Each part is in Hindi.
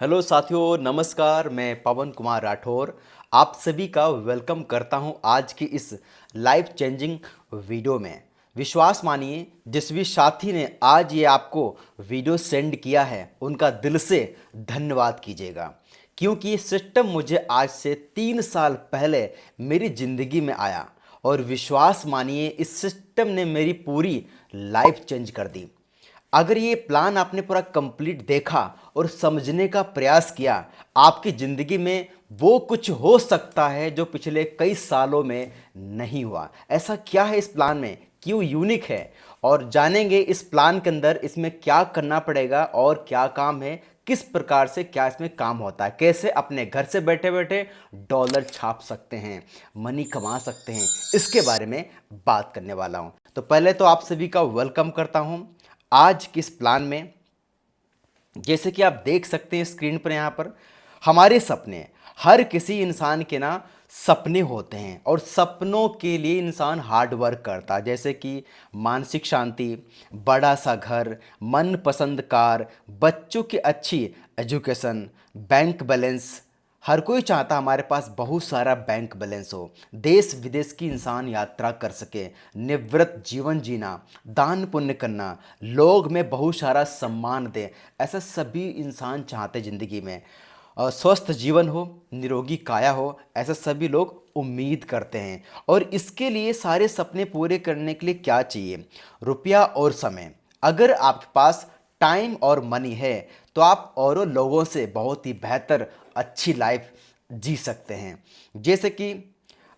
हेलो साथियों, नमस्कार। मैं पवन कुमार राठौर आप सभी का वेलकम करता हूं आज की इस लाइफ चेंजिंग वीडियो में। विश्वास मानिए, जिस भी साथी ने आज ये आपको वीडियो सेंड किया है उनका दिल से धन्यवाद कीजिएगा, क्योंकि ये सिस्टम मुझे आज से 3 साल पहले मेरी ज़िंदगी में आया और विश्वास मानिए इस सिस्टम ने मेरी पूरी लाइफ चेंज कर दी। अगर ये प्लान आपने पूरा कंप्लीट देखा और समझने का प्रयास किया, आपकी ज़िंदगी में वो कुछ हो सकता है जो पिछले कई सालों में नहीं हुआ। ऐसा क्या है इस प्लान में, क्यों यूनिक है, और जानेंगे इस प्लान के अंदर इसमें क्या करना पड़ेगा और क्या काम है, किस प्रकार से क्या इसमें काम होता है, कैसे अपने घर से बैठे बैठे डॉलर छाप सकते हैं, मनी कमा सकते हैं, इसके बारे में बात करने वाला हूं। तो पहले तो आप सभी का वेलकम करता हूं आज किस प्लान में। जैसे कि आप देख सकते हैं स्क्रीन पर, यहाँ पर हमारे सपने, हर किसी इंसान के ना सपने होते हैं और सपनों के लिए इंसान हार्ड वर्क करता है। जैसे कि मानसिक शांति, बड़ा सा घर, मनपसंद कार, बच्चों की अच्छी एजुकेशन, बैंक बैलेंस। हर कोई चाहता हमारे पास बहुत सारा बैंक बैलेंस हो, देश विदेश की इंसान यात्रा कर सके, निवृत्त जीवन जीना, दान पुण्य करना, लोग में बहुत सारा सम्मान दे। ऐसा सभी इंसान चाहते ज़िंदगी में। स्वस्थ जीवन हो, निरोगी काया हो, ऐसा सभी लोग उम्मीद करते हैं। और इसके लिए सारे सपने पूरे करने के लिए क्या चाहिए? रुपया और समय। अगर आपके पास टाइम और मनी है तो आप औरों लोगों से बहुत ही बेहतर अच्छी लाइफ जी सकते हैं। जैसे कि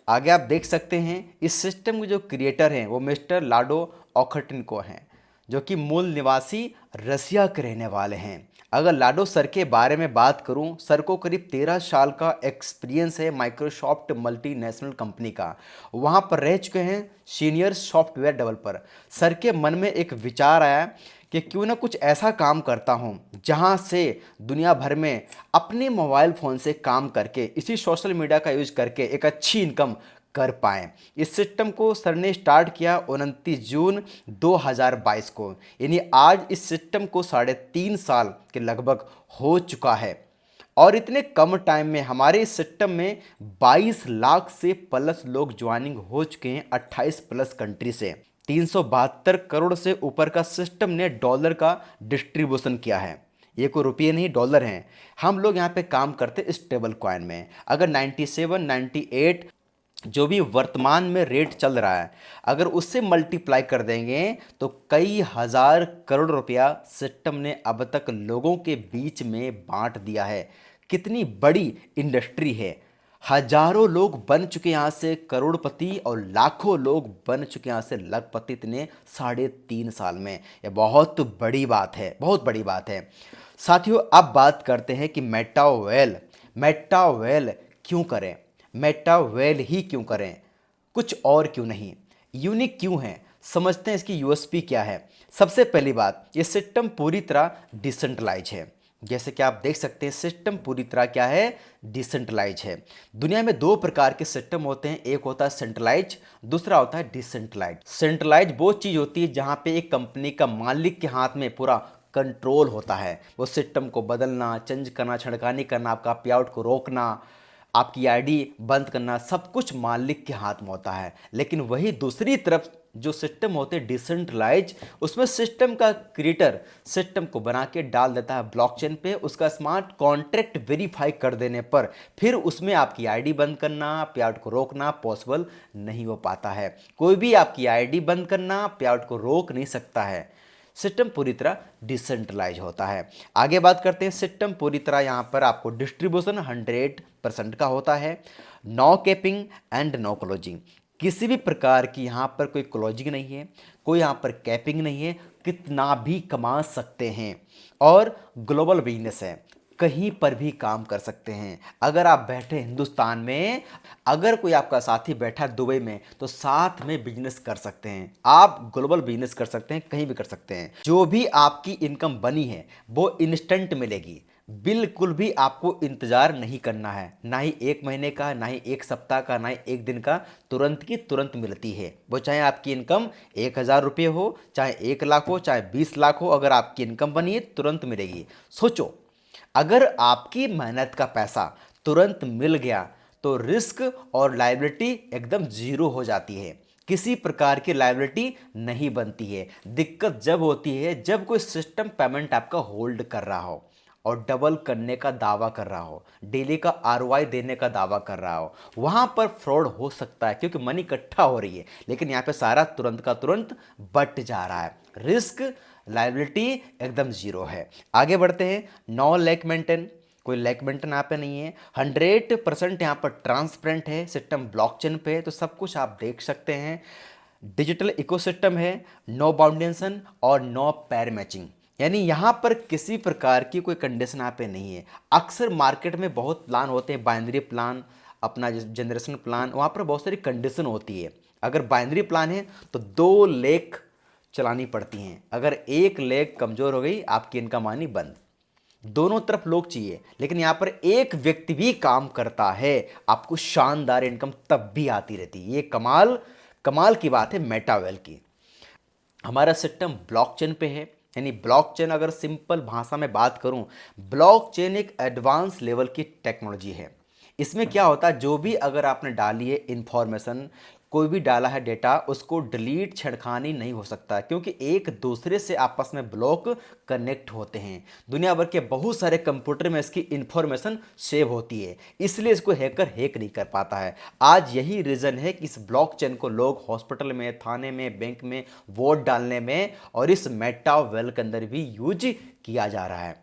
आगे आप देख सकते हैं इस सिस्टम के जो क्रिएटर हैं वो मिस्टर लाडो ऑखटिनको हैं, जो कि मूल निवासी रसिया के रहने वाले हैं। अगर लाडो सर के बारे में बात करूं, सर को करीब 13 साल का एक्सपीरियंस है माइक्रोसॉफ्ट मल्टीनेशनल कंपनी का। वहां पर रह चुके हैं सीनियर सॉफ्टवेयर डेवलपर। सर के मन में एक विचार आया कि क्यों ना कुछ ऐसा काम करता हूं जहां से दुनिया भर में अपने मोबाइल फ़ोन से काम करके, इसी सोशल मीडिया का यूज करके एक अच्छी इनकम कर पाएँ। इस सिस्टम को सर ने स्टार्ट किया 29 जून 2022 को, यानी आज इस सिस्टम को 3.5 साल के लगभग हो चुका है। और इतने कम टाइम में हमारे इस सिस्टम में 22 लाख से प्लस लोग ज्वाइनिंग हो चुके हैं 28 प्लस कंट्री से। 372 करोड़ से ऊपर का सिस्टम ने डॉलर का डिस्ट्रीब्यूशन किया है। ये कोई रुपये नहीं, डॉलर हैं। हम लोग यहाँ पे काम करते स्टेबल कॉइन में। अगर 97 98 जो भी वर्तमान में रेट चल रहा है, अगर उससे मल्टीप्लाई कर देंगे तो कई हजार करोड़ रुपया सिस्टम ने अब तक लोगों के बीच में बांट दिया है। कितनी बड़ी इंडस्ट्री है। हजारों लोग बन चुके यहाँ से करोड़पति और लाखों लोग बन चुके यहाँ से लखपति, इतने 3.5 साल में। यह बहुत बड़ी बात है, बहुत बड़ी बात है। साथियों, अब बात करते हैं कि मेटावेल मेटावेल क्यों करें, मेटावेल ही क्यों करें, कुछ और क्यों नहीं, यूनिक क्यों है, समझते हैं इसकी यूएसपी क्या है। सबसे पहली बात, ये सिस्टम पूरी तरह डिसेंट्रलाइज है। जैसे कि आप देख सकते हैं सिस्टम पूरी तरह क्या है, डिसेंट्रलाइज है। दुनिया में दो प्रकार के सिस्टम होते हैं, एक होता है सेंट्रलाइज, दूसरा होता है डिसेंट्रलाइज। सेंट्रलाइज वो चीज़ होती है जहाँ पे एक कंपनी का मालिक के हाथ में पूरा कंट्रोल होता है। वो सिस्टम को बदलना, चेंज करना, छिड़कानी करना, आपका पे आउट को रोकना, आपकी आईडी बंद करना, सब कुछ मालिक के हाथ में होता है। लेकिन वही दूसरी तरफ जो सिस्टम होते हैं डिसेंट्रलाइज, उसमें सिस्टम का क्रिएटर सिस्टम को बना के डाल देता है ब्लॉकचेन पे। उसका स्मार्ट कॉन्ट्रैक्ट वेरीफाई कर देने पर फिर उसमें आपकी आईडी बंद करना, पे आउट को रोकना पॉसिबल नहीं हो पाता है। कोई भी आपकी आईडी बंद करना, पे आउट को रोक नहीं सकता है। सिस्टम पूरी तरह डिसेंट्रलाइज होता है। आगे बात करते हैं, सिस्टम पूरी तरह यहाँ पर आपको डिस्ट्रीब्यूशन 100% का होता है। No capping and no closing, किसी भी प्रकार की यहाँ पर कोई क्लोजिंग नहीं है, कोई यहाँ पर कैपिंग नहीं है, कितना भी कमा सकते हैं। और ग्लोबल बिजनेस है, कहीं पर भी काम कर सकते हैं। अगर आप बैठे हिंदुस्तान में, अगर कोई आपका साथी बैठा है दुबई में, तो साथ में बिजनेस कर सकते हैं। आप ग्लोबल बिजनेस कर सकते हैं, कहीं भी कर सकते हैं। जो भी आपकी इनकम बनी है वो इंस्टेंट मिलेगी। बिल्कुल भी आपको इंतजार नहीं करना है, ना ही 1 महीने का, ना ही 1 सप्ताह का, ना ही 1 दिन का। तुरंत की तुरंत मिलती है। वो चाहे आपकी इनकम 1000 रुपये हो, चाहे 1 लाख हो, चाहे 20 लाख हो, अगर आपकी इनकम बनी है तुरंत मिलेगी। सोचो, अगर आपकी मेहनत का पैसा तुरंत मिल गया तो रिस्क और लायबिलिटी एकदम जीरो हो जाती है, किसी प्रकार की लायबिलिटी नहीं बनती है। दिक्कत जब होती है जब कोई सिस्टम पेमेंट आपका होल्ड कर रहा हो और डबल करने का दावा कर रहा हो, डेली का आरओआई देने का दावा कर रहा हो, वहां पर फ्रॉड हो सकता है क्योंकि मनी इकट्ठा हो रही है, लेकिन यहाँ पे सारा तुरंत का तुरंत बट जा रहा है। रिस्क लायबिलिटी एकदम जीरो है। आगे बढ़ते हैं। नो लैक मेंटेन, कोई लैक मेंटेन यहाँ पे नहीं है। 100% यहाँ पर ट्रांसपेरेंट है, सिस्टम ब्लॉकचेन पे है तो सब कुछ आप देख सकते हैं। डिजिटल इकोसिस्टम है, नो बाउंडेशन और नो पैर मैचिंग, यानी यहाँ पर किसी प्रकार की कोई कंडीशन यहाँ पे नहीं है। अक्सर मार्केट में बहुत प्लान होते हैं, बाइनरी प्लान, अपना जनरेशन प्लान, वहाँ पर बहुत सारी कंडीशन होती है। अगर बाइनरी प्लान है तो 2 लेग चलानी पड़ती हैं, अगर एक लेग कमज़ोर हो गई आपकी इनकम आनी बंद। दोनों तरफ लोग चाहिए, लेकिन यहाँ पर एक व्यक्ति भी काम करता है, आपको शानदार इनकम तब भी आती रहती है। ये कमाल कमाल की बात है मेटावेल की। हमारा सिस्टम ब्लॉकचेन पे है, यानी ब्लॉकचेन अगर सिंपल भाषा में बात करूं, ब्लॉकचेन एक एडवांस लेवल की टेक्नोलॉजी है। इसमें क्या होता है, जो भी अगर आपने डाली है इंफॉर्मेशन, कोई भी डाला है डेटा, उसको डिलीट छेड़खानी नहीं हो सकता क्योंकि एक दूसरे से आपस में ब्लॉक कनेक्ट होते हैं। दुनिया भर के बहुत सारे कंप्यूटर में इसकी इंफॉर्मेशन सेव होती है, इसलिए इसको हैकर हैक नहीं कर पाता है। आज यही रीज़न है कि इस ब्लॉकचेन को लोग हॉस्पिटल में, थाने में, बैंक में वोट डालने में और इस मेटावेल के अंदर भी यूज किया जा रहा है।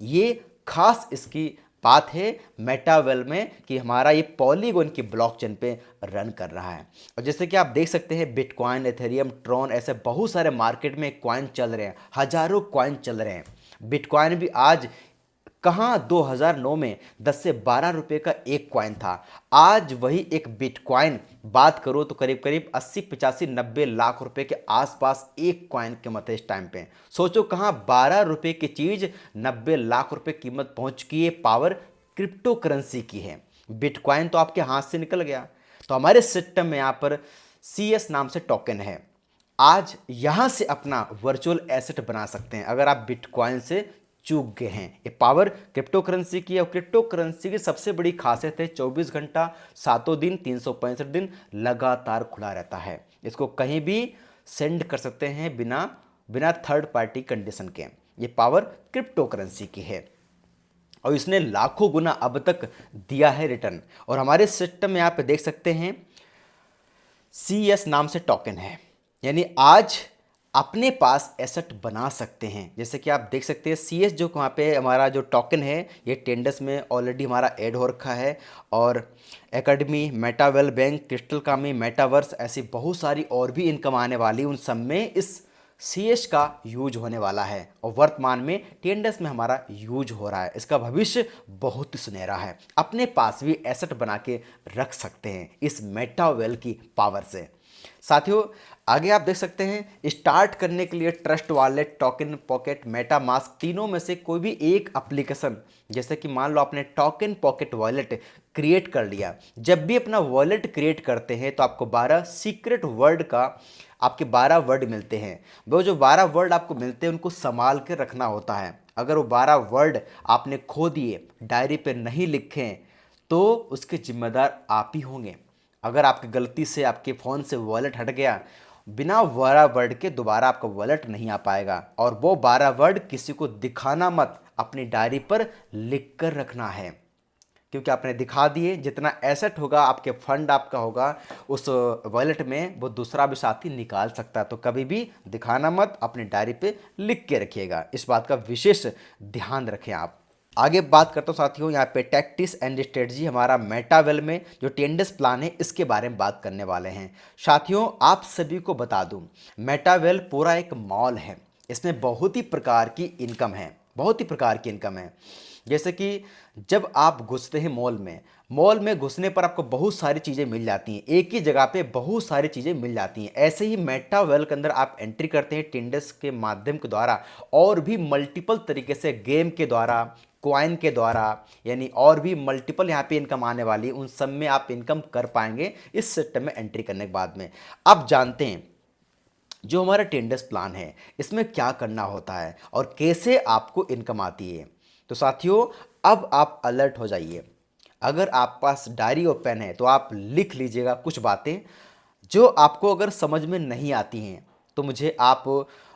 ये खास इसकी बात है मेटावेल में कि हमारा ये पॉलीगॉन की ब्लॉकचेन पे रन कर रहा है। और जैसे कि आप देख सकते हैं बिटकॉइन, एथेरियम, ट्रॉन, ऐसे बहुत सारे मार्केट में कॉइन चल रहे हैं, हजारों कॉइन चल रहे हैं। बिटकॉइन भी आज कहाँ 2009 में 10 से 12 रुपए का एक कॉइन था, आज वही एक बिटकॉइन बात करो तो करीब करीब 80, 85, 90 लाख रुपए के आसपास एक कॉइन कीमत है इस टाइम पे। सोचो कहाँ 12 रुपए की चीज़ 90 लाख रुपए कीमत पहुंच की है। पावर क्रिप्टो करेंसी की है, बिटकॉइन तो आपके हाथ से निकल गया। तो हमारे सिस्टम में यहाँ पर CS नाम से टोकन है, आज यहाँ से अपना वर्चुअल एसेट बना सकते हैं अगर आप बिटकॉइन से चूक गए हैं। ये पावर क्रिप्टो करेंसी की है और क्रिप्टो करेंसी की सबसे बड़ी खासियत है 24 घंटा 7 दिन 365 दिन लगातार खुला रहता है। इसको कहीं भी सेंड कर सकते हैं बिना थर्ड पार्टी कंडीशन के। ये पावर क्रिप्टो करेंसी की है और इसने लाखों गुना अब तक दिया है रिटर्न। और हमारे सिस्टम में आप देख सकते हैं CS नाम से टोकन है, यानी आज अपने पास एसेट बना सकते हैं। जैसे कि आप देख सकते हैं CS जो वहाँ पे हमारा जो टोकन है ये टेंडर्स में ऑलरेडी हमारा ऐड हो रखा है। और एकेडमी, मेटावेल बैंक, क्रिस्टल कामी, मेटावर्स, ऐसी बहुत सारी और भी इनकम आने वाली, उन सब में इस CS का यूज होने वाला है और वर्तमान में टेंडर्स में हमारा यूज हो रहा है। इसका भविष्य बहुत ही सुनहरा है, अपने पास भी एसेट बना के रख सकते हैं इस मेटावेल की पावर से। साथियों आगे आप देख सकते हैं स्टार्ट करने के लिए trust wallet, token pocket, Meta mask, तीनों में से कोई भी एक एप्लीकेशन, जैसे कि मान लो आपने टोकन पॉकेट वॉलेट क्रिएट कर लिया। जब भी अपना वॉलेट क्रिएट करते हैं तो आपको 12 सीक्रेट वर्ड का आपके 12 वर्ड मिलते हैं। वो जो 12 वर्ड आपको मिलते हैं उनको संभाल के रखना होता है। अगर वो 12 वर्ड आपने खो दिए, डायरी पे नहीं लिखे, तो उसके जिम्मेदार आप ही होंगे। अगर आपकी गलती से आपके फ़ोन से वॉलेट हट गया, बिना 12 वर्ड के दोबारा आपका वॉलेट नहीं आ पाएगा। और वो 12 वर्ड किसी को दिखाना मत, अपनी डायरी पर लिख कर रखना है, क्योंकि आपने दिखा दिए, जितना एसेट होगा आपके फंड आपका होगा उस वॉलेट में, वो दूसरा भी साथी निकाल सकता है। तो कभी भी दिखाना मत, अपनी डायरी पे लिख के रखिएगा, इस बात का विशेष ध्यान रखें आप। आगे बात करता हूँ साथियों, यहाँ पे टैक्टिस एंड स्ट्रेटजी, हमारा मेटावेल में जो टेंडर्स प्लान है इसके बारे में बात करने वाले हैं। साथियों आप सभी को बता दूँ, मेटावेल पूरा एक मॉल है, इसमें बहुत ही प्रकार की इनकम है, बहुत ही प्रकार की इनकम है। जैसे कि जब आप घुसते हैं मॉल में घुसने पर आपको बहुत सारी चीज़ें मिल जाती हैं, एक ही जगह पे बहुत सारी चीज़ें मिल जाती हैं। ऐसे ही मेटावेल के अंदर आप एंट्री करते हैं टेंडर्स के माध्यम के द्वारा, और भी मल्टीपल तरीके से गेम के द्वारा, कॉइन के द्वारा, यानी और भी मल्टीपल यहाँ पे इनकम आने वाली है, उन सब में आप इनकम कर पाएंगे इस सिस्टम में एंट्री करने के बाद में। अब जानते हैं जो हमारा टेंडर्स प्लान है इसमें क्या करना होता है और कैसे आपको इनकम आती है। तो साथियों अब आप अलर्ट हो जाइए। अगर आप पास डायरी और पेन है तो आप लिख लीजिएगा कुछ बातें जो आपको अगर समझ में नहीं आती हैं, तो मुझे आप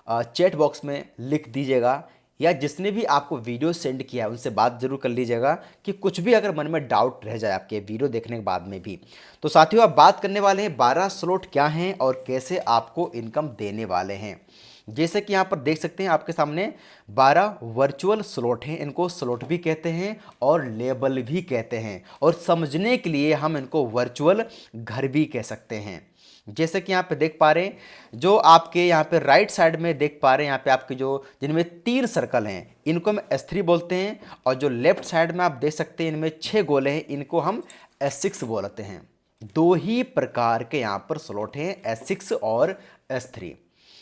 चैट बॉक्स में लिख दीजिएगा, या जिसने भी आपको वीडियो सेंड किया है उनसे बात जरूर कर लीजिएगा कि कुछ भी अगर मन में डाउट रह जाए आपके वीडियो देखने के बाद में भी। तो साथियों आप बात करने वाले हैं 12 स्लॉट क्या हैं और कैसे आपको इनकम देने वाले हैं। जैसे कि यहाँ पर देख सकते हैं आपके सामने 12 वर्चुअल स्लॉट हैं, इनको स्लॉट भी कहते हैं और लेबल भी कहते हैं, और समझने के लिए हम इनको वर्चुअल घर भी कह सकते हैं। जैसे कि यहाँ पे देख पा रहे हैं, जो आपके यहाँ पे राइट साइड में देख पा रहे हैं, यहाँ पे आपके जो जिनमें 3 सर्कल हैं इनको हम S3 बोलते हैं, और जो लेफ्ट साइड में आप देख सकते हैं इनमें 6 गोले हैं, इनको हम S6 बोलते हैं। दो ही प्रकार के यहाँ पर स्लॉट हैं, S6 और S3।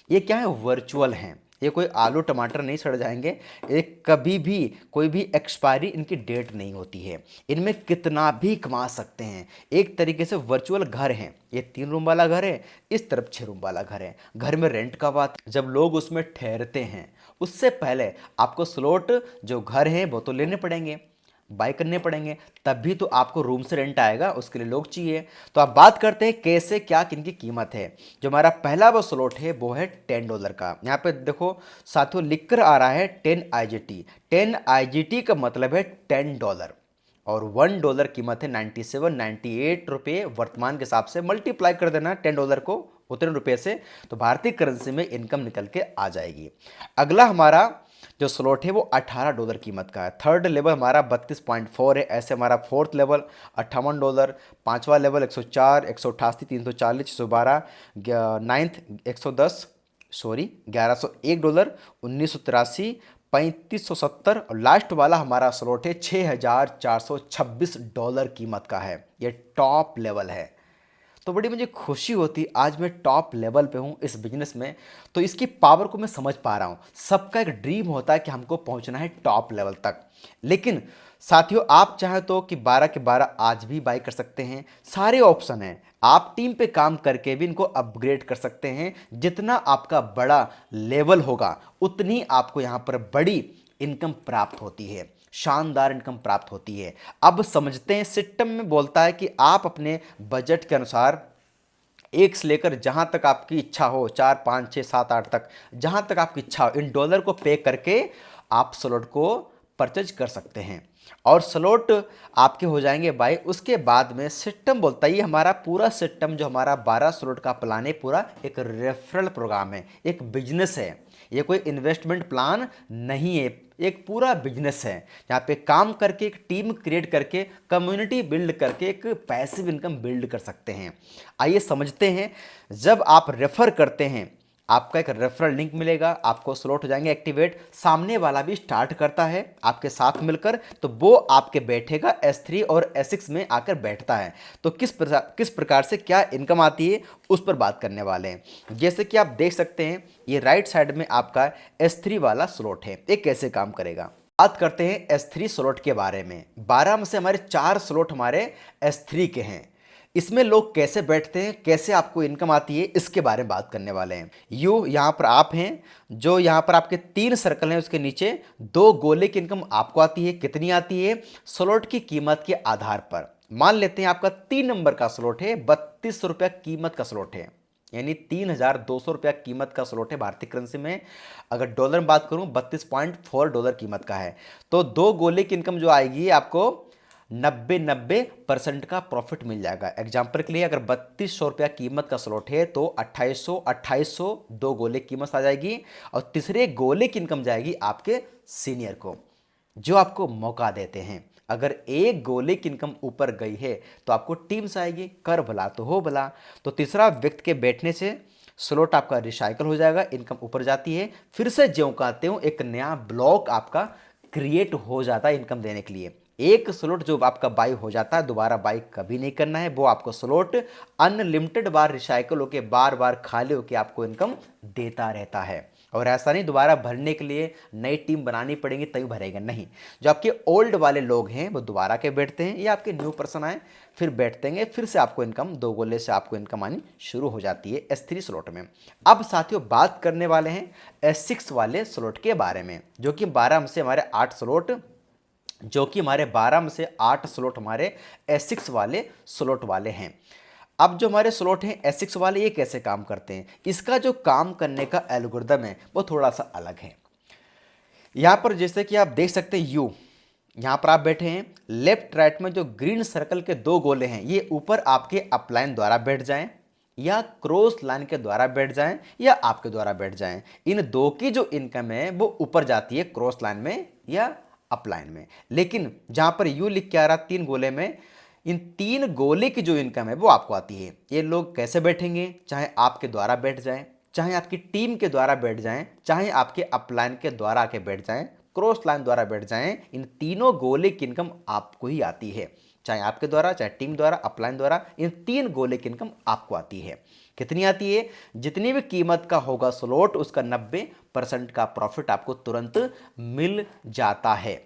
ये क्या है, वर्चुअल हैं, ये कोई आलू टमाटर नहीं सड़ जाएंगे, ये कभी भी कोई भी एक्सपायरी इनकी डेट नहीं होती है, इनमें कितना भी कमा सकते हैं। एक तरीके से वर्चुअल घर हैं, ये 3 रूम वाला घर है, इस तरफ 6 रूम वाला घर है। घर में रेंट का बात, जब लोग उसमें ठहरते हैं उससे पहले आपको स्लॉट जो घर है वो तो लेने पड़ेंगे, बाय करने पड़ेंगे, तभी तो आपको रूम से रेंट आएगा, उसके लिए लोग चाहिए। तो आप बात करते हैं कैसे क्या किनकी कीमत है। जो हमारा पहला वो स्लॉट है वो है $10 का। यहाँ पे देखो साथियों लिख कर आ रहा है 10 IGT। 10 IGT का मतलब है $10, और $1 कीमत है 97-98 रुपये वर्तमान के हिसाब से। मल्टीप्लाई कर देना $10 को उतने रुपये से, तो भारतीय करेंसी में इनकम निकल के आ जाएगी। अगला हमारा जो स्लॉट है वो $18 कीमत का है। थर्ड लेवल हमारा 32.4 है। ऐसे हमारा फोर्थ लेवल $58, पांचवा लेवल 104, 188, 340, 112, नाइन्थ 110, सॉरी $1101, 1983, 3570, और लास्ट वाला हमारा स्लॉट है $6426 कीमत का है। ये टॉप लेवल है। तो बड़ी मुझे खुशी होती, आज मैं टॉप लेवल पे हूँ इस बिजनेस में, तो इसकी पावर को मैं समझ पा रहा हूँ। सबका एक ड्रीम होता है कि हमको पहुँचना है टॉप लेवल तक, लेकिन साथियों आप चाहें तो कि 12 के 12 आज भी बाई कर सकते हैं। सारे ऑप्शन हैं, आप टीम पे काम करके भी इनको अपग्रेड कर सकते हैं। जितना आपका बड़ा लेवल होगा उतनी आपको यहाँ पर बड़ी इनकम प्राप्त होती है, शानदार इनकम प्राप्त होती है। अब समझते हैं, सिस्टम में बोलता है कि आप अपने बजट के अनुसार एक से लेकर जहां तक आपकी इच्छा हो, 4, 5, 6, 7, 8 तक, जहां तक आपकी इच्छा हो, इन डॉलर को पे करके आप स्लॉट को परचेज कर सकते हैं, और स्लॉट आपके हो जाएंगे बाय। उसके बाद में सिस्टम बोलता है, ये हमारा पूरा सिस्टम जो हमारा 12 स्लॉट का प्लान है पूरा एक रेफरल प्रोग्राम है, एक बिजनेस है, ये कोई इन्वेस्टमेंट प्लान नहीं है, एक पूरा बिजनेस है। यहाँ पे काम करके एक टीम क्रिएट करके कम्युनिटी बिल्ड करके एक पैसिव इनकम बिल्ड कर सकते हैं। आइए समझते हैं, जब आप रेफर करते हैं आपका एक रेफरल लिंक मिलेगा, आपको स्लॉट हो जाएंगे एक्टिवेट। सामने वाला भी स्टार्ट करता है आपके साथ मिलकर, तो वो आपके बैठेगा S3 और S6 में आकर बैठता है। तो किस प्रकार से क्या इनकम आती है उस पर बात करने वाले हैं। जैसे कि आप देख सकते हैं ये राइट साइड में आपका S3 वाला स्लॉट है, ये कैसे काम करेगा। बात करते हैं S3 स्लॉट के बारे में। 12 में से हमारे 4 स्लॉट हमारे S3 के हैं। इसमें लोग कैसे बैठते हैं, कैसे आपको इनकम आती है, इसके बारे में बात करने वाले हैं। यहाँ पर आप हैं, जो यहाँ पर आपके 3 सर्कल हैं, उसके नीचे 2 गोले की इनकम आपको आती है। कितनी आती है, स्लॉट की कीमत के आधार पर। मान लेते हैं आपका 3 नंबर का स्लॉट है, 32 रुपया कीमत का स्लॉट है, यानी 3200 रुपया कीमत का स्लॉट है भारतीय करेंसी में। अगर डॉलर में बात करूं $32.4 कीमत का है, तो 2 गोले की इनकम जो आएगी आपको 90% का प्रॉफिट मिल जाएगा। एग्जाम्पल के लिए अगर 3200 रुपया कीमत का स्लॉट है तो 2800 2 गोले की कीमत आ जाएगी, और तीसरे गोले की इनकम जाएगी आपके सीनियर को, जो आपको मौका देते हैं। अगर एक गोले की इनकम ऊपर गई है तो आपको टीम से आएगी, कर भला तो हो भला। तो तीसरा व्यक्ति के बैठने से स्लॉट आपका रिसाइकल हो जाएगा, इनकम ऊपर जाती है, फिर से ज्यों कहते हो एक नया ब्लॉक आपका क्रिएट हो जाता है इनकम देने के लिए। एक स्लॉट जो आपका बाई हो जाता है दोबारा बाई कभी नहीं करना है, वो आपको स्लॉट अनलिमिटेड बार रिसाइकल होकर बार बार खाली होकर आपको इनकम देता रहता है। और ऐसा नहीं दोबारा भरने के लिए नई टीम बनानी पड़ेगी तभी भरेगा, नहीं। जो आपके ओल्ड वाले लोग हैं वो दोबारा के बैठते हैं, या आपके न्यू पर्सन आए फिर बैठते हैं, फिर से आपको इनकम 2 गोले से आपको इनकम आनी शुरू हो जाती है S3 स्लॉट में। अब साथियों बात करने वाले हैं S6 वाले स्लॉट के बारे में, जो कि 12 में से हमारे 8 स्लॉट जो कि हमारे 12 में से 8 स्लॉट हमारे S6 वाले स्लॉट वाले हैं। अब जो हमारे स्लॉट हैं S6 वाले, ये कैसे काम करते हैं, इसका जो काम करने का एल्गोरिदम है वो थोड़ा सा अलग है। यहाँ पर जैसे कि आप देख सकते हैं यू, यहाँ पर आप बैठे हैं, लेफ्ट राइट में जो ग्रीन सर्कल के दो गोले हैं ये ऊपर आपके अपलाइन द्वारा बैठ जाएं या क्रॉस लाइन के द्वारा बैठ जाएं या आपके द्वारा बैठ जाएं। इन दो की जो इनकम है वो ऊपर जाती है क्रॉस लाइन में या अपलाइन में। लेकिन जहाँ पर यू लिख के आ रहा 3 गोले में, इन 3 गोले की जो इनकम है वो आपको आती है। ये लोग कैसे बैठेंगे, चाहे आपके द्वारा बैठ जाएं, चाहे आपकी टीम के द्वारा बैठ जाएं, चाहे आपके अपलाइन के द्वारा आके बैठ जाएं, क्रॉस लाइन द्वारा बैठ जाएं, इन तीनों गोले की इनकम आपको ही आती है। चाहे आपके द्वारा, चाहे टीम द्वारा, अपलाइन द्वारा, इन 3 गोले की इनकम आपको आती है। कितनी आती है, जितनी भी कीमत का होगा स्लॉट उसका 90% का प्रॉफिट आपको तुरंत मिल जाता है।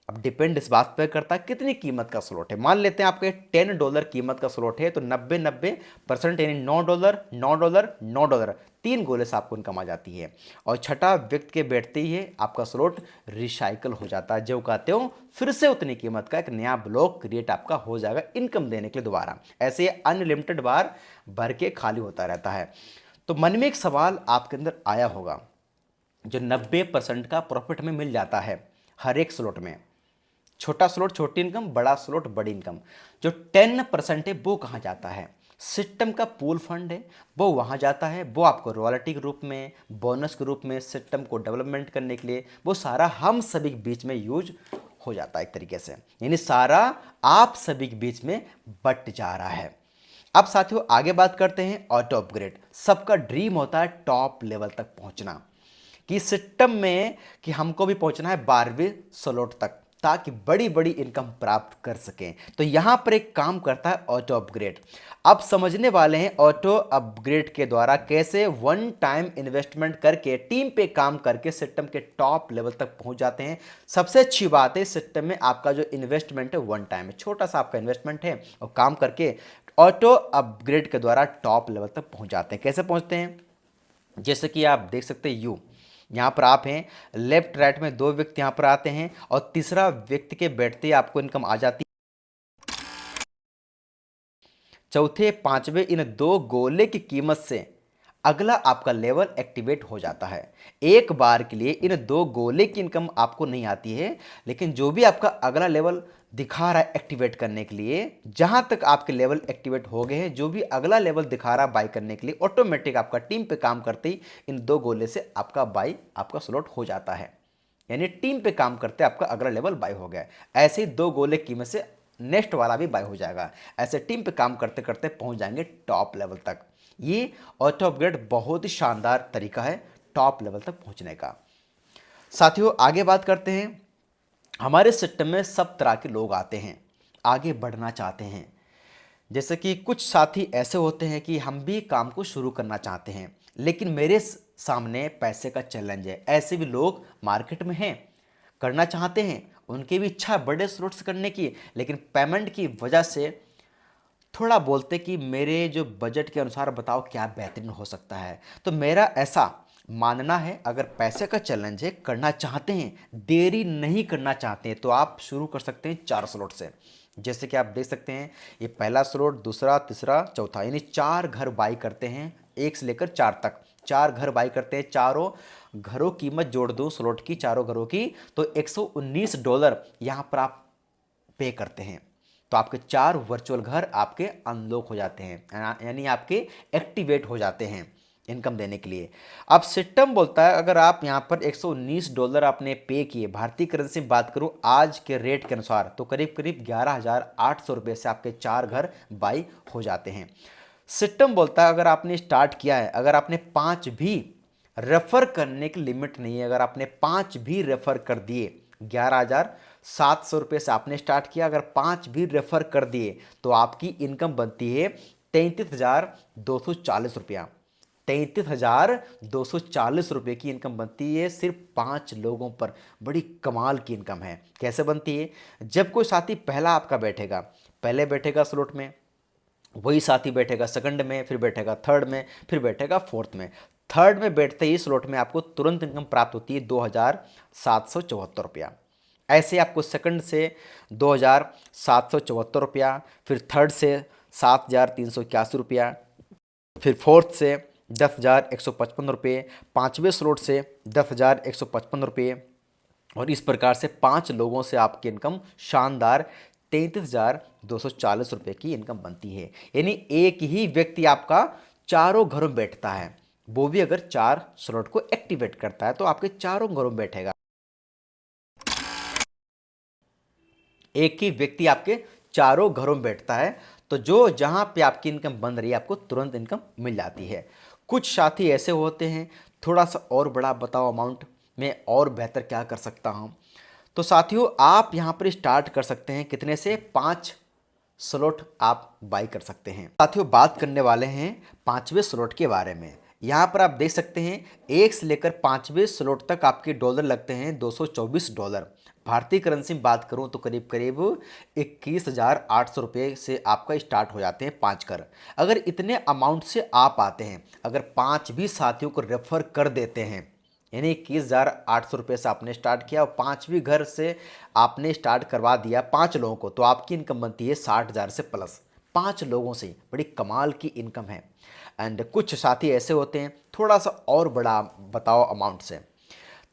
अब डिपेंड इस बात पर करता है कितनी कीमत का स्लॉट है। मान लेते हैं आपके $10 कीमत का स्लॉट है तो 90% यानी $9 $9 $9 3 गोले से आपको इनकम आ जाती है। और छठा व्यक्ति के बैठते ही है आपका स्लॉट रिसाइकल हो जाता है, जो कहते हो फिर से उतनी कीमत का एक नया ब्लॉक क्रिएट आपका हो जाएगा इनकम देने के लिए दोबारा। ऐसे अनलिमिटेड बार भर के खाली होता रहता है। तो मन में एक सवाल आपके अंदर आया होगा, जो 90% का प्रॉफिट हमें मिल जाता है हर एक स्लॉट में, छोटा स्लॉट छोटी इनकम, बड़ा स्लॉट बड़ी इनकम, जो 10% है वो कहाँ जाता है, सिस्टम का पूल फंड है वो वहाँ जाता है। वो आपको रॉयल्टी के रूप में, बोनस के रूप में, सिस्टम को डेवलपमेंट करने के लिए वो सारा हम सभी के बीच में यूज हो जाता है एक तरीके से, यानी सारा आप सभी के बीच में बट जा रहा है। अब साथियों आगे बात करते हैं ऑटो अपग्रेड। सबका ड्रीम होता है टॉप लेवल तक पहुंचना, कि सिस्टम में कि हमको भी पहुंचना है 12वीं स्लॉट तक ताकि बड़ी बड़ी इनकम प्राप्त कर सकें। तो यहां पर एक काम करता है ऑटो अपग्रेड। अब समझने वाले हैं ऑटो अपग्रेड के द्वारा कैसे वन टाइम इन्वेस्टमेंट करके टीम पे काम करके सिस्टम के टॉप लेवल तक पहुंच जाते हैं। सबसे अच्छी बात है सिस्टम में आपका जो इन्वेस्टमेंट है वन टाइम है, छोटा सा आपका इन्वेस्टमेंट है और काम करके ऑटो अपग्रेड के द्वारा टॉप लेवल तक पहुंच जाते हैं। कैसे पहुंचते हैं, जैसे कि आप देख सकते हैं यू, यहाँ पर आप हैं, लेफ्ट राइट में 2 व्यक्ति यहाँ पर आते हैं और तीसरा व्यक्ति के बैठते ही आपको इनकम आ जाती है। चौथे पांचवें इन 2 गोले की कीमत से अगला आपका लेवल एक्टिवेट हो जाता है। एक बार के लिए इन 2 गोले की इनकम आपको नहीं आती है, लेकिन जो भी आपका अगला लेवल दिखा रहा है एक्टिवेट करने के लिए, जहां तक आपके लेवल एक्टिवेट हो गए हैं, जो भी अगला लेवल दिखा रहा है बाई करने के लिए, ऑटोमेटिक आपका टीम पे काम करते ही इन 2 गोले से आपका बाई, आपका स्लॉट हो जाता है। यानी टीम पे काम करते आपका अगला लेवल बाई हो गया। ऐसे ही 2 गोले की कीमत से नेक्स्ट वाला भी बाई हो जाएगा। ऐसे टीम पे काम करते करते पहुंच जाएंगे टॉप लेवल तक। ये ऑटो अपग्रेड बहुत ही शानदार तरीका है टॉप लेवल तक पहुंचने का। साथियों आगे बात करते हैं। हमारे सिस्टम में सब तरह के लोग आते हैं, आगे बढ़ना चाहते हैं। जैसे कि कुछ साथी ऐसे होते हैं कि हम भी काम को शुरू करना चाहते हैं, लेकिन मेरे सामने पैसे का चैलेंज है। ऐसे भी लोग मार्केट में हैं, करना चाहते हैं, उनकी भी इच्छा है बड़े स्लॉट्स करने की, लेकिन पेमेंट की वजह से थोड़ा बोलते कि मेरे जो बजट के अनुसार बताओ क्या बेहतरीन हो सकता है। तो मेरा ऐसा मानना है, अगर पैसे का चैलेंज है, करना चाहते हैं, देरी नहीं करना चाहते हैं, तो आप शुरू कर सकते हैं 4 स्लॉट से। जैसे कि आप देख सकते हैं ये पहला स्लॉट, दूसरा, तीसरा, चौथा, यानी 4 घर बाई करते हैं, 1 से लेकर 4 तक 4 घर बाई करते हैं। चारों घरों की कीमत जोड़ दूँ स्लॉट की, चारों घरों की, तो $119 यहाँ पर आप पे करते हैं। तो आपके 4 वर्चुअल घर आपके अनलॉक हो जाते हैं, यानी आपके एक्टिवेट हो जाते हैं इनकम देने के लिए। अब सिस्टम बोलता है अगर आप यहाँ पर $119 आपने पे किए, भारतीय करेंसी में बात करूँ आज के रेट के अनुसार, तो करीब करीब 11,800 रुपये से आपके 4 घर बाई हो जाते हैं। सिस्टम बोलता है अगर आपने स्टार्ट किया है, अगर आपने 5 भी रेफर करने की लिमिट नहीं है, अगर आपने 5 भी रेफर कर दिए, 11,700 रुपये से आपने स्टार्ट किया, अगर 5 भी रेफर कर दिए तो आपकी इनकम बनती है 33,240 रुपया। 33,240 रुपये की इनकम बनती है सिर्फ 5 लोगों पर। बड़ी कमाल की इनकम है। कैसे बनती है, जब कोई साथी पहला आपका बैठेगा, पहले बैठेगा स्लॉट में, वही साथी बैठेगा सेकंड में, फिर बैठेगा थर्ड में, फिर बैठेगा फोर्थ में। थर्ड में बैठते ही स्लॉट में आपको तुरंत इनकम प्राप्त होती है 2,774 रुपया। ऐसे आपको सेकंड से 2,774 रुपया, फिर थर्ड से 7,381 रुपया, फिर फोर्थ से 10,155 रुपये, पाँचवें स्लॉट से 10,155 रुपये, और इस प्रकार से 5 लोगों से आपकी इनकम शानदार 33,240 रुपये की इनकम बनती है। यानी एक ही व्यक्ति आपका चारों घरों में बैठता है, वो भी अगर 4 स्लॉट को एक्टिवेट करता है तो आपके चारों घरों में बैठेगा। एक ही व्यक्ति आपके चारों घरों में बैठता है तो जो जहां पे आपकी इनकम बन रही है आपको तुरंत इनकम मिल जाती है। कुछ साथी ऐसे होते हैं, थोड़ा सा और बड़ा बताओ अमाउंट, मैं और बेहतर क्या कर सकता हूं। तो साथियों आप यहां पर स्टार्ट कर सकते हैं कितने से, 5 स्लॉट आप बाई कर सकते हैं। साथियों बात करने वाले हैं 5वें स्लॉट के बारे में। यहाँ पर आप देख सकते हैं 1 से लेकर 5वें स्लॉट तक आपके डॉलर लगते हैं $224। भारतीय करेंसी में बात करूं तो करीब करीब 21,800 रुपये से आपका स्टार्ट हो जाते हैं 5 घर। अगर इतने अमाउंट से आप आते हैं, अगर 5 भी साथियों को रेफर कर देते हैं, यानी 21,800 रुपये से आपने स्टार्ट किया और 5वीं घर से आपने स्टार्ट करवा दिया 5 लोगों को, तो आपकी इनकम बनती है 60,000 से प्लस। 5 लोगों से बड़ी कमाल की इनकम है। एंड कुछ साथी ऐसे होते हैं थोड़ा सा और बड़ा बताओ अमाउंट से,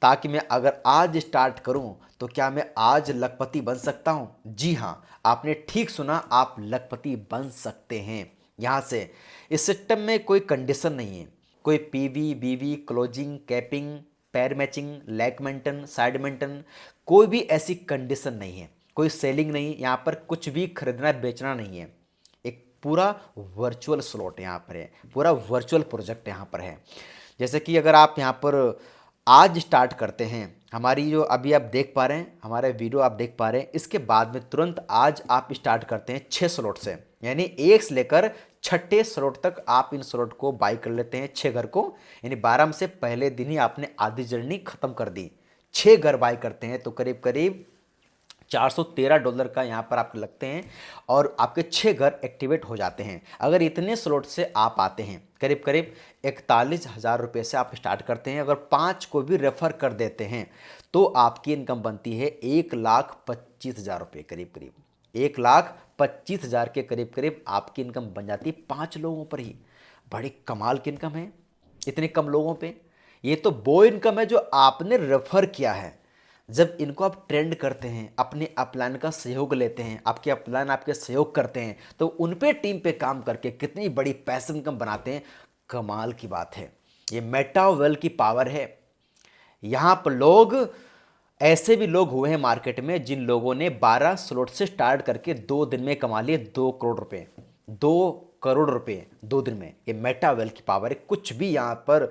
ताकि मैं अगर आज स्टार्ट करूं तो क्या मैं आज लखपति बन सकता हूं? जी हाँ, आपने ठीक सुना, आप लखपति बन सकते हैं। यहाँ से इस सिस्टम में कोई कंडीशन नहीं है, कोई पीवी बीवी क्लोजिंग कैपिंग पैर matching leg maintain side maintain, कोई भी ऐसी कंडीशन नहीं है, कोई सेलिंग नहीं, यहाँ पर कुछ भी खरीदना बेचना नहीं है। एक पूरा वर्चुअल स्लॉट यहाँ पर है, पूरा वर्चुअल प्रोजेक्ट यहाँ पर है। जैसे कि अगर आप यहाँ पर आज स्टार्ट करते हैं, हमारी जो अभी आप देख पा रहे हैं हमारे वीडियो आप देख पा रहे हैं, इसके बाद में तुरंत आज आप स्टार्ट करते हैं 6 स्लॉट से, यानी 1 से लेकर 6ठे स्लॉट तक आप इन स्लॉट को बाई कर लेते हैं 6 घर को, यानी 12 में से पहले दिन ही आपने आधी जर्नी खत्म कर दी। 6 घर बाई करते हैं तो करीब करीब $413 का यहाँ पर आपके लगते हैं और आपके 6 घर एक्टिवेट हो जाते हैं। अगर इतने स्लॉट से आप आते हैं करीब करीब 41,000 रुपये से आप स्टार्ट करते हैं, अगर 5 को भी रेफर कर देते हैं तो आपकी इनकम बनती है 1,25,000 रुपये, करीब करीब 1,25,000 के करीब करीब आपकी इनकम बन जाती है 5 लोगों पर ही। बड़ी कमाल की इनकम है इतने कम लोगों पे। ये तो वो इनकम है जो आपने रेफर किया है। जब इनको आप ट्रेंड करते हैं, अपने अपलाइन का सहयोग लेते हैं, आपके अपलाइन आपके सहयोग करते हैं, तो उन पे टीम पे काम करके कितनी बड़ी पैसिव इनकम बनाते हैं, कमाल की बात है। ये मेटावेल की पावर है। यहाँ पर लोग, ऐसे भी लोग हुए हैं मार्केट में जिन लोगों ने 12 स्लॉट से स्टार्ट करके 2 दिन में कमा लिए 2 करोड़ रुपए, 2 करोड़ रुपए 2 दिन में। ये मेटावेल की पावर है। कुछ भी यहाँ पर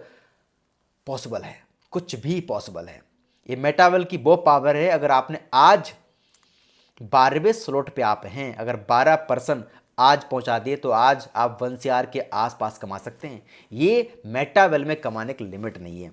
पॉसिबल है, कुछ भी पॉसिबल है। ये मेटावेल की वो पावर है, अगर आपने आज 12वें स्लॉट पे आप हैं, अगर 12% आज पहुंचा दिए तो आज आप 1 CR के आसपास कमा सकते हैं। ये मेटावेल में कमाने की लिमिट नहीं है।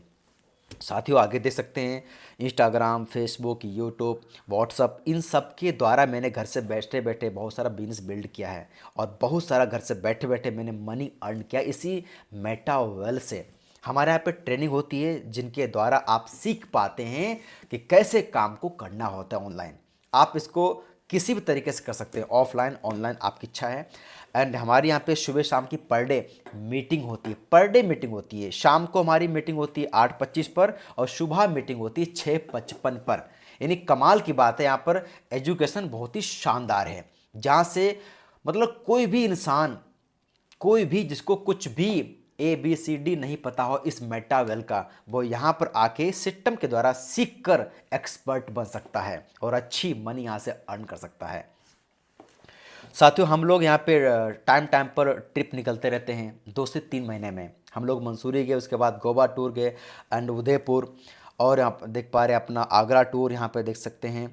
साथियों आगे देख सकते हैं इंस्टाग्राम फेसबुक यूट्यूब व्हाट्सअप, इन सब के द्वारा मैंने घर से बैठे बैठे बहुत सारा बिजनेस बिल्ड किया है और बहुत सारा घर से बैठे बैठे मैंने मनी अर्न किया इसी मेटावेल से। हमारे यहाँ पे ट्रेनिंग होती है जिनके द्वारा आप सीख पाते हैं कि कैसे काम को करना होता है ऑनलाइन। आप इसको किसी भी तरीके से कर सकते हैं, ऑफलाइन ऑनलाइन आपकी इच्छा है। एंड हमारे यहाँ पे सुबह शाम की पर डे मीटिंग होती है, पर डे मीटिंग होती है। शाम को हमारी मीटिंग होती है 8:25 पर और सुबह मीटिंग होती है 6:55 पर। यानी कमाल की बात है, यहाँ पर एजुकेशन बहुत ही शानदार है, जहाँ से मतलब कोई भी इंसान, कोई भी जिसको कुछ भी ABCD नहीं पता हो इस मेटावेल का, वो यहाँ पर आके सिस्टम के द्वारा सीख कर एक्सपर्ट बन सकता है और अच्छी मनी यहाँ से अर्न कर सकता है। साथियों हम लोग यहाँ पे टाइम टाइम पर ट्रिप निकलते रहते हैं, 2 से 3 महीने में हम लोग मंसूरी गए, उसके बाद गोवा टूर गए एंड उदयपुर, और यहाँ पर देख पा रहे हैं अपना आगरा टूर यहाँ पे देख सकते हैं।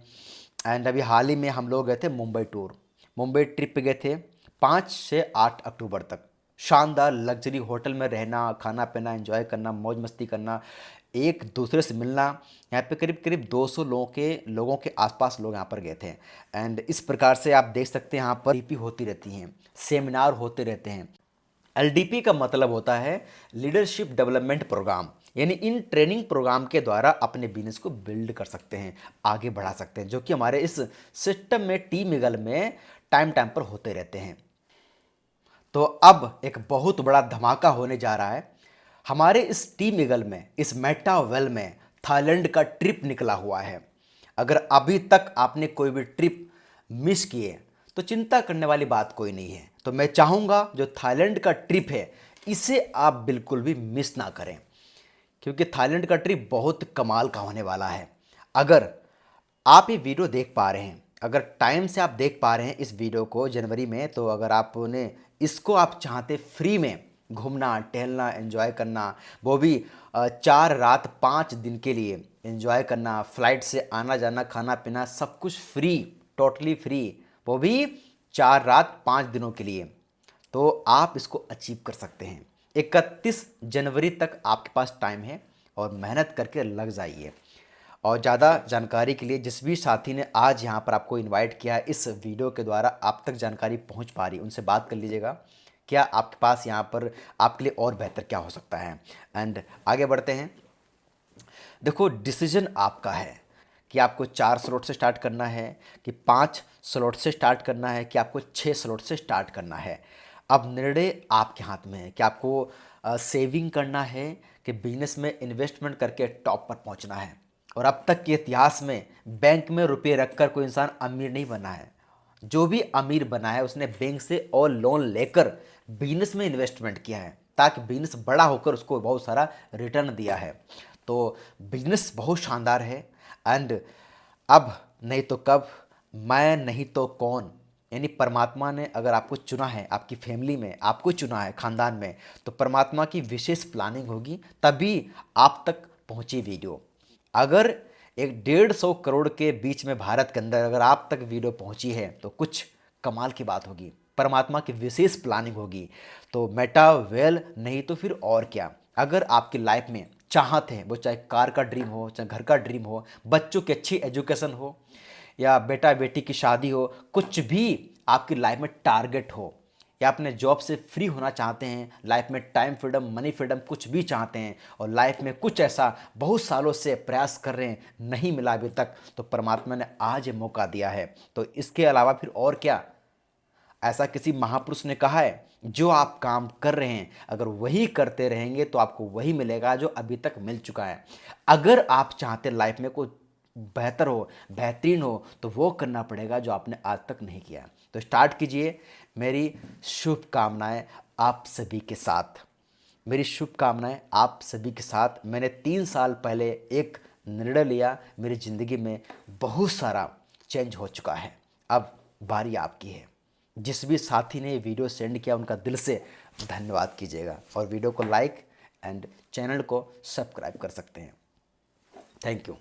एंड अभी हाल ही में हम लोग गए थे मुंबई टूर, मुंबई ट्रिप पे गए थे 5 से 8 अक्टूबर तक। शानदार लग्जरी होटल में रहना, खाना पीना एंजॉय करना, मौज मस्ती करना, एक दूसरे से मिलना। यहाँ पे करीब करीब 200 लोगों के आसपास लोग यहाँ पर गए थे। एंड इस प्रकार से आप देख सकते हैं यहाँ पर LDP होती रहती हैं, सेमिनार होते रहते हैं। LDP का मतलब होता है लीडरशिप डेवलपमेंट प्रोग्राम, यानी इन ट्रेनिंग प्रोग्राम के द्वारा अपने बिजनेस को बिल्ड कर सकते हैं, आगे बढ़ा सकते हैं, जो कि हमारे इस सिस्टम में टीम ईगल में टाइम टाइम पर होते रहते हैं। तो अब एक बहुत बड़ा धमाका होने जा रहा है। हमारे इस टीम ईगल में, इस मेटावेल में थाईलैंड का ट्रिप निकला हुआ है। अगर अभी तक आपने कोई भी ट्रिप मिस किए तो चिंता करने वाली बात कोई नहीं है। तो मैं चाहूँगा जो थाईलैंड का ट्रिप है इसे आप बिल्कुल भी मिस ना करें, क्योंकि थाईलैंड का ट्रिप बहुत कमाल का होने वाला है। अगर आप ये वीडियो देख पा रहे हैं, अगर टाइम से आप देख पा रहे हैं इस वीडियो को जनवरी में, तो अगर आपने इसको आप चाहते फ्री में घूमना, टहलना, एंजॉय करना, वो भी 4 रात 5 दिन के लिए एंजॉय करना, फ्लाइट से आना जाना, खाना पीना सब कुछ फ्री, टोटली फ्री, वो भी 4 रात 5 दिनों के लिए, तो आप इसको अचीव कर सकते हैं। 31 जनवरी तक आपके पास टाइम है और मेहनत करके लग जाइए। और ज़्यादा जानकारी के लिए जिस भी साथी ने आज यहाँ पर आपको इनवाइट किया है, इस वीडियो के द्वारा आप तक जानकारी पहुँच पा रही है, उनसे बात कर लीजिएगा क्या आपके पास यहाँ पर आपके लिए और बेहतर क्या हो सकता है। एंड आगे बढ़ते हैं। देखो, डिसीजन आपका है कि आपको 4 स्लॉट से स्टार्ट करना है, कि 5 स्लॉट से स्टार्ट करना है, कि आपको 6 स्लॉट से स्टार्ट करना है। अब निर्णय आपके हाथ में है कि आपको सेविंग करना है, कि बिजनेस में इन्वेस्टमेंट करके टॉप पर पहुंचना है। और अब तक के इतिहास में बैंक में रुपये रखकर कोई इंसान अमीर नहीं बना है। जो भी अमीर बना है उसने बैंक से और लोन लेकर बिजनेस में इन्वेस्टमेंट किया है, ताकि बिजनेस बड़ा होकर उसको बहुत सारा रिटर्न दिया है। तो बिजनेस बहुत शानदार है। एंड अब नहीं तो कब, मैं नहीं तो कौन, यानी परमात्मा ने अगर आपको चुना है, आपकी फैमिली में आपको चुना है, खानदान में, तो परमात्मा की विशेष प्लानिंग होगी तभी आप तक पहुंची वीडियो। अगर एक 150 करोड़ के बीच में भारत के अंदर अगर आप तक वीडियो पहुंची है तो कुछ कमाल की बात होगी, परमात्मा की विशेष प्लानिंग होगी। तो मेटा वेल नहीं तो फिर और क्या। अगर आपकी लाइफ में चाहत है, वो चाहे कार का ड्रीम हो, चाहे घर का ड्रीम हो, बच्चों की अच्छी एजुकेशन हो, या बेटा बेटी की शादी हो, कुछ भी आपकी लाइफ में टारगेट हो, या अपने जॉब से फ्री होना चाहते हैं, लाइफ में टाइम फ्रीडम, मनी फ्रीडम कुछ भी चाहते हैं, और लाइफ में कुछ ऐसा बहुत सालों से प्रयास कर रहे हैं, नहीं मिला अभी तक, तो परमात्मा ने आज ये मौका दिया है। तो इसके अलावा फिर और क्या। ऐसा किसी महापुरुष ने कहा है, जो आप काम कर रहे हैं अगर वही करते रहेंगे तो आपको वही मिलेगा जो अभी तक मिल चुका है। अगर आप चाहते लाइफ में कोई बेहतर हो, बेहतरीन हो, तो वो करना पड़ेगा जो आपने आज तक नहीं किया। तो स्टार्ट कीजिए। मेरी शुभकामनाएं आप सभी के साथ, मेरी शुभकामनाएं आप सभी के साथ। मैंने 3 साल पहले एक निर्णय लिया, मेरी ज़िंदगी में बहुत सारा चेंज हो चुका है। अब बारी आपकी है। जिस भी साथी ने ये वीडियो सेंड किया उनका दिल से धन्यवाद कीजिएगा, और वीडियो को लाइक एंड चैनल को सब्सक्राइब कर सकते हैं। Thank you.